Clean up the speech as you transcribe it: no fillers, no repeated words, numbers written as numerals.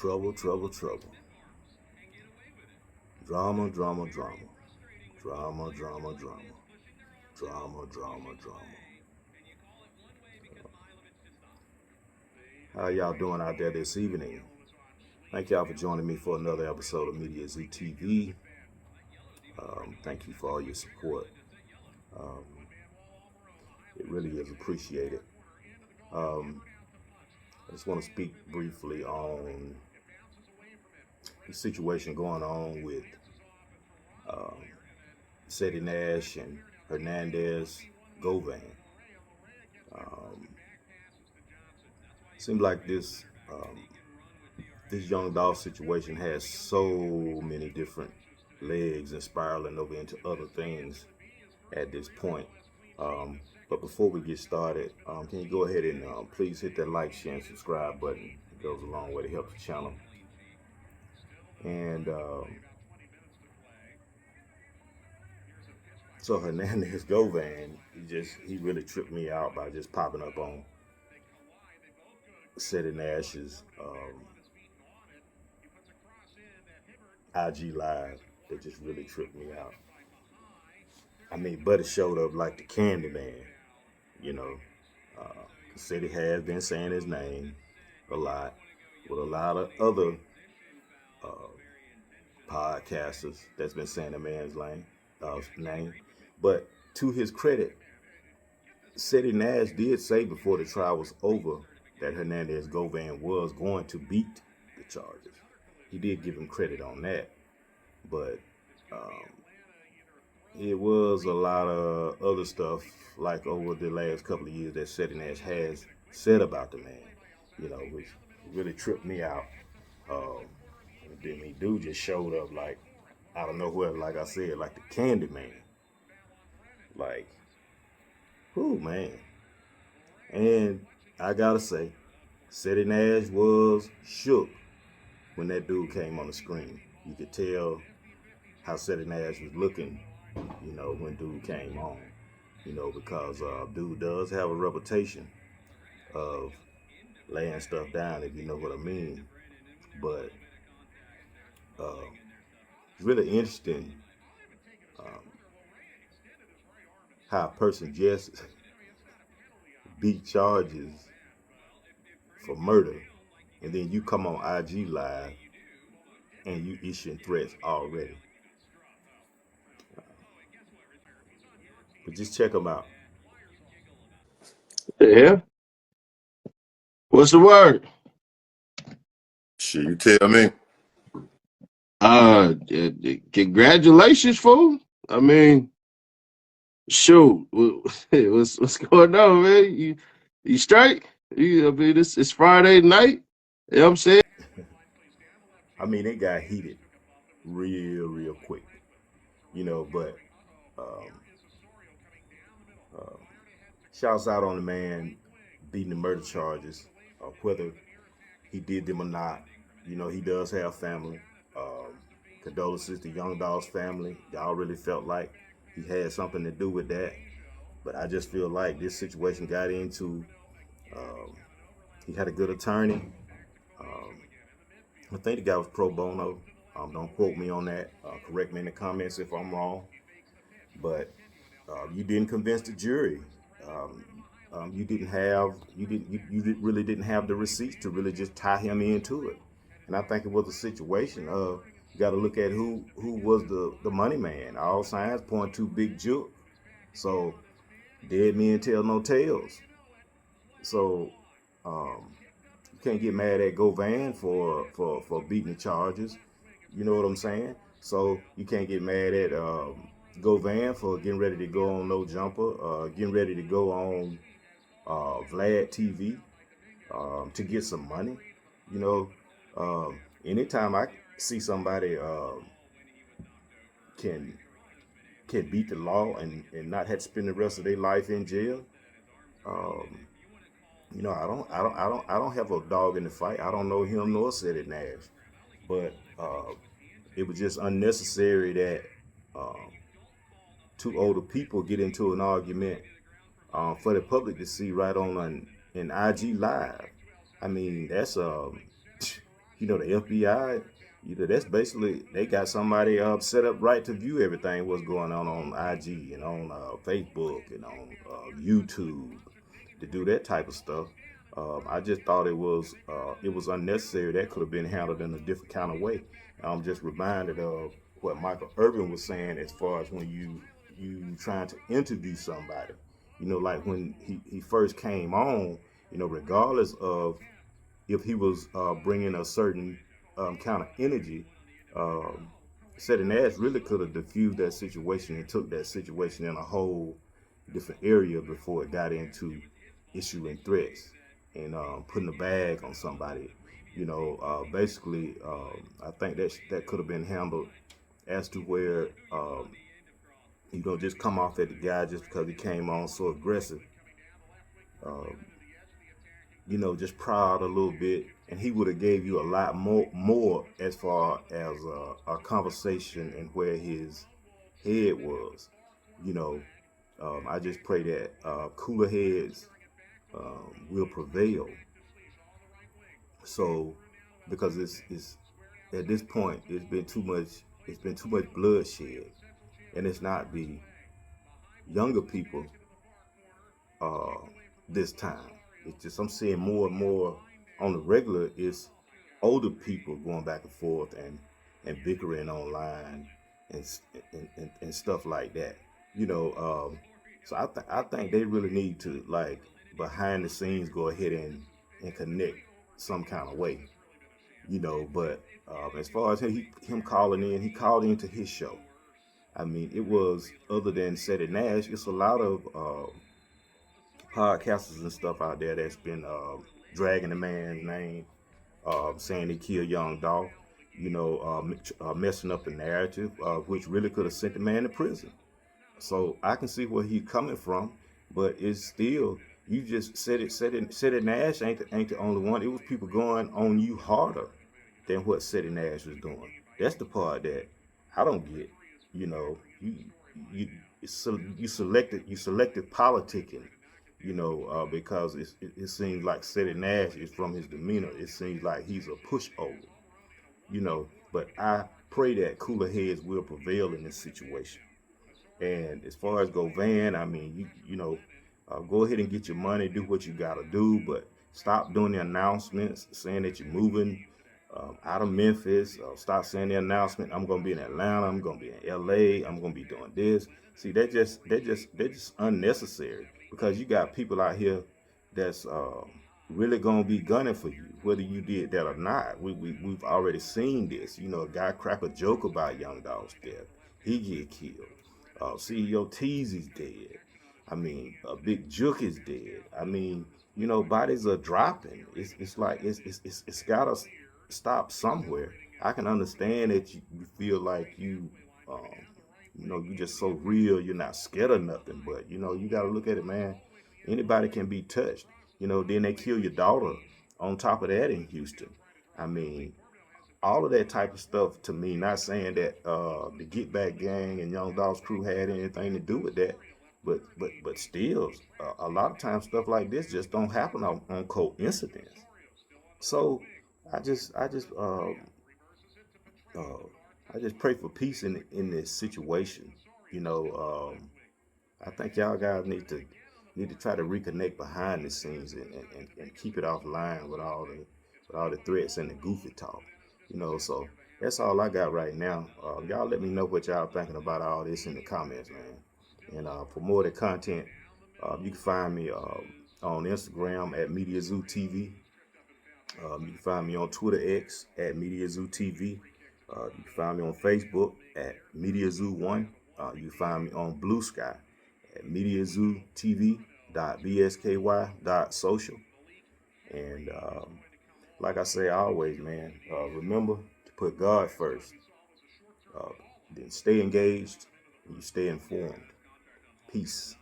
Trouble, trouble, trouble. Drama, drama, drama. Drama, drama, drama. Drama, drama, drama. How y'all doing out there this evening? Thank y'all for joining me for another episode of Mediazewtv. Thank you for all your support. It really is appreciated. I just want to speak briefly on the situation going on with Ceddy, Nash, and Hernandez, Govan. Seems like this young dog situation has so many different legs and spiraling over into other things at this point. But before we get started, can you go ahead and please hit that like, share, and subscribe button? It goes a long way to help the channel. And so Hernandez Govan, he really tripped me out by just popping up on Ceddy Nash's IG live. That just really tripped me out. I mean, Buddy showed up like the candy man, you know. Ceddy has been saying his name a lot with a lot of other podcasters that's been saying the man's name. But to his credit, Ceddy Nash did say before the trial was over that Hernandez Govan was going to beat the charges. He did give him credit on that, but it was a lot of other stuff like over the last couple of years that Ceddy Nash has said about the man, you know, which really tripped me out. Then he dude just showed up like out of nowhere, like I said, like the candy man. Like, whoo, man. And I gotta say, Ceddy Nash was shook when that dude came on the screen. You could tell how Ceddy Nash was looking, you know, when dude came on, you know, because dude does have a reputation of laying stuff down, if you know what I mean. But it's really interesting how a person just beat charges for murder, and then you come on IG Live and you issuing threats already. But just check them out. Yeah. What's the word? Shit, you tell me. Congratulations, fool. I mean, shoot, what's going on, man? You straight? I mean, it's Friday night. You know what I'm saying? I mean, it got heated real quick, you know, but shouts out on the man beating the murder charges, whether he did them or not. You know, he does have family. Condolences to Young Dog's family. Y'all really felt like he had something to do with that. But I just feel like this situation got into, he had a good attorney. I think the guy was pro bono. Don't quote me on that. Correct me in the comments if I'm wrong. But you didn't convince the jury. You really didn't have the receipts to really just tie him into it. And I think it was a situation of, you got to look at who was the money man. All signs point to Big Juke. So dead men tell no tales. So you can't get mad at Govan for beating the charges. You know what I'm saying? So you can't get mad at Govan for getting ready to go on No Jumper, getting ready to go on Vlad TV to get some money. You know, anytime I see somebody can beat the law and not have to spend the rest of their life in jail, you know, I don't have a dog in the fight. I don't know him nor Ceddy Nash, but it was just unnecessary that two older people get into an argument for the public to see right on an IG Live. I mean, that's the FBI, that's basically they got somebody set up right to view everything what's going on IG and on Facebook and on YouTube to do that type of stuff. I just thought it was unnecessary. That could have been handled in a different kind of way. I'm just reminded of what Michael Irvin was saying as far as when you trying to interview somebody. Like when he first came on, regardless of if he was bringing a certain kind of energy, um, Ceddy Nash really could have diffused that situation and took that situation in a whole different area before it got into issuing threats and putting a bag on somebody. Basically, I think that could have been handled as to where you don't just come off at the guy just because he came on so aggressive. Um, just proud a little bit, and he would have gave you a lot more as far as a conversation and where his head was. You know, I just pray that cooler heads will prevail. So, because it's at this point, it's been too much bloodshed, and it's not the younger people uh, this time. It's just I'm seeing more and more on the regular. It's older people going back and forth and bickering online and and stuff like that. You know, so I think they really need to like behind the scenes go ahead and connect some kind of way. But as far as him calling in, he called into his show. I mean, it was other than Ceddy Nash. It's a lot of podcasters and stuff out there that's been dragging the man's name, saying he killed young Dolph, messing up the narrative, which really could have sent the man to prison. So I can see where he's coming from, but it's still you just said it. Nash ain't the only one. It was people going on you harder than what Ceddy Nash was doing. That's the part that I don't get. You know, you you selected politicking. Because it seems like Ceddy Nash is from his demeanor. It seems like he's a pushover. But I pray that cooler heads will prevail in this situation. And as far as Govan, I mean, go ahead and get your money, do what you got to do, but stop doing the announcements saying that you're moving out of Memphis. Stop saying the announcement. I'm gonna be in Atlanta. I'm gonna be in LA. I'm gonna be doing this. See, they're just unnecessary because you got people out here that's really gonna be gunning for you, whether you did that or not. We've already seen this. A guy crack a joke about Young Dog's death. He get killed. CEO Tease is dead. I mean, Big Juke is dead. I mean, bodies are dropping. It's like it's gotta stop somewhere. I can understand that you feel like um, you just so real. You're not scared of nothing. But you gotta look at it, man. Anybody can be touched. Then they kill your daughter. On top of that, in Houston, I mean, all of that type of stuff to me. Not saying that the Get Back Gang and Young Dog's crew had anything to do with that, but still, a lot of times stuff like this just don't happen on coincidence. So uh, I just pray for peace in this situation. You know, I think y'all guys need to try to reconnect behind the scenes and keep it offline with all the threats and the goofy talk. So that's all I got right now. Y'all let me know what y'all thinking about all this in the comments, man. And for more of the content, you can find me on Instagram at Mediazewtv. You can find me on Twitter X at Mediazewtv. You can find me on Facebook at Mediazoo1. You can find me on Blue Sky at Mediazewtv.bsky.social. And like I say always, man, remember to put God first. Uh, then stay engaged and you stay informed. Peace.